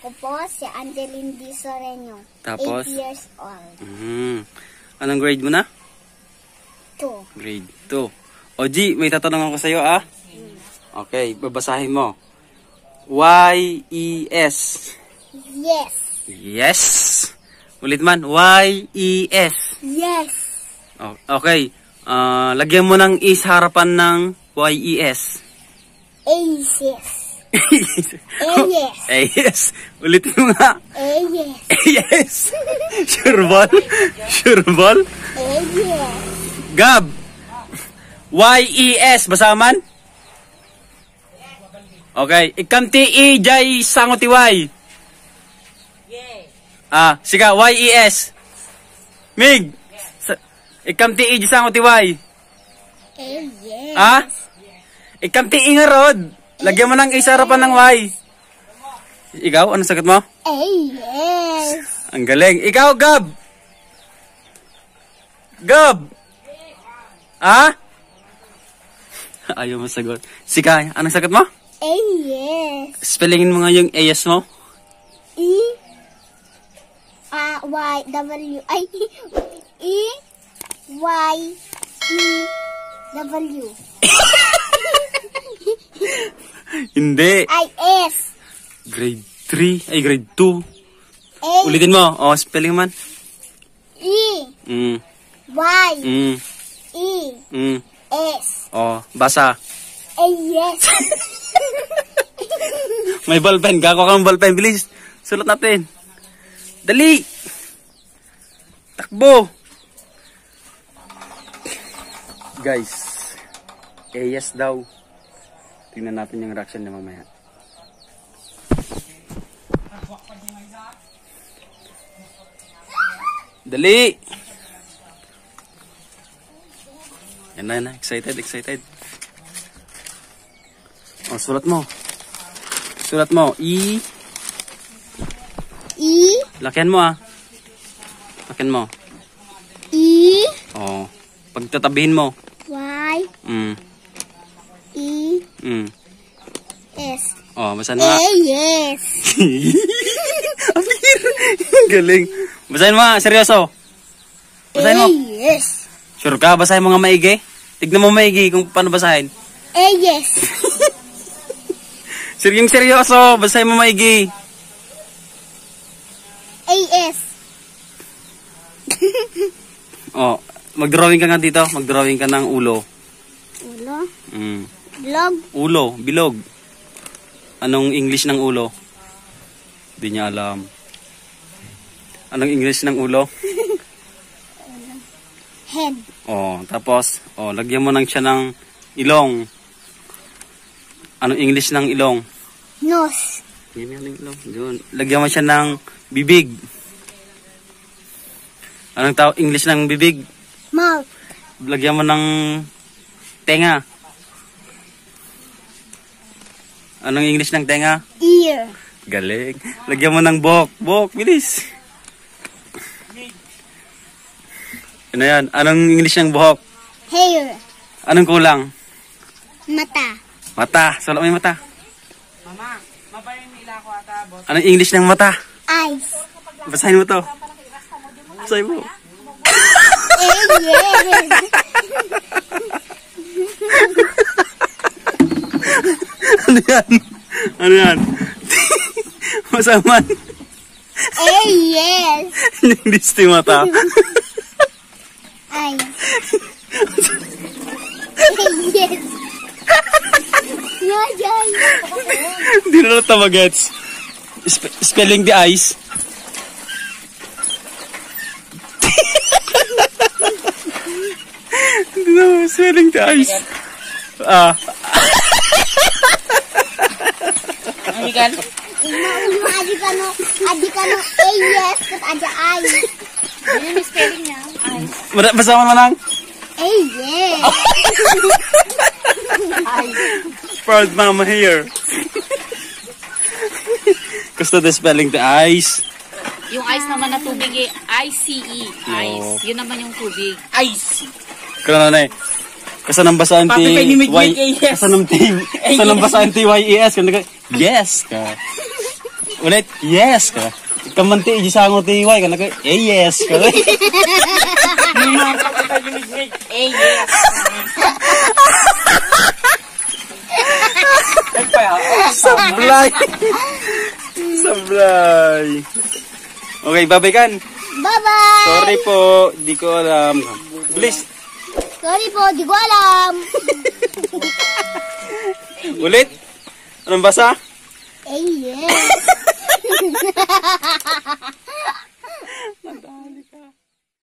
Ako po si Angeline D. Soreño. Tapos? 8 years old. Anong grade mo na? 2. Grade 2. O G, may tatanong ako sa'yo ah. Okay, babasahin mo. Y-E-S. Yes. Yes. Ulit man. Y-E-S. Yes. Okay. Lagyan mo ng E sa harapan ng Y-E-S. Yes. Yes. Yes. Ulitin mo nga. Yes. Yes. Sure ball? Sure ball? Yes. Gab. Y-E-S. Basa man? Okay. Ikam T-E jay sango T-Y. Sika. Y-E-S. Mig. Ikam T-E jay sango T-Y. Yes. Ikam T-E nga rod. Lagyan mo ng A sa harapan ng Y. Ikaw, anong sagot mo? Yes. Ang galing. Ikaw, Gab. Gab. Ayaw mo sagot. Sika, anong sagot mo? Yes. Spellingin mo nga yung AS mo. Y-W. E-Y-E-W. Hindi. I-S. Grade 3. Ay, grade 2. Ulitin mo. Spelling man. E-Y-E-S. Basa. Yes. May ballpen. Gako kang ballpen. Bilis. Sulat natin. Dali. Takbo. Guys. AS daw. Tingnan natin yung reaction niya mamaya. Dali. Yan na. Excited. Sulat mo. E. Lakihan mo Lakihan mo. E. Pagtatabihin mo. Y. E. S. Basahin mo Yes. Galing. Basahin mo seryoso. Basahin mo. Yes. Sure ka? Basahin mo nga maigi. Tignan mo maigi kung paano basahin. Yes. Seryoso. Basahin mo maigi. AS. Mag-drawing ka nga dito. Mag-drawing ka ng ulo. Ulo? Bilog? Ulo. Bilog. Anong English ng ulo? Hindi niya alam. Anong English ng ulo? Head. Tapos, lagyan mo ng siya ng ilong. Anong English ng ilong? Nose. Lagyan mo siya ng bibig. Anong English ng bibig? Mouth. Lagyan mo ng tenga. Anong English ng tenga? Ear. Galing. Lagyan mo ng buhok. Buhok, bilis. Ano yan? Anong English ng buhok? Hair. Anong kulang? Mata. Mata. Sulat mo yung mata. Mama, mapayin nila ko ata. Anong English ng mata? Eyes. Basahin mo to. Basahin mo. Yes. Ano yan? Masaman. Yes. Yung listi mata. Eyes. Yes. Hindi na lang tamagets. Spelling the eyes. Hindi na spelling the eyes. Ikan. Adi ka no yes kat ada eyes. Ano yung spelling niya? Eyes. Basa mo lang. Yes. Proud mama here. Gusto the spelling the eyes. Yung ice naman na tubig I-C-E. Ice. Yun naman yung tubig. Ice. Kaya na kasanang basaan ti Kasanang basaan ti Y-E-S. Yes ka. Ulit, yes ka. Kamanti, isango tiway ka na ko, yes ka. yes. Sablay. Sablay. Okay, babay kan. Bye-bye! Sorry po, di ko alam. Bilis. Sorry po, di ko alam. Ulit. Anong basa? Eh, yes.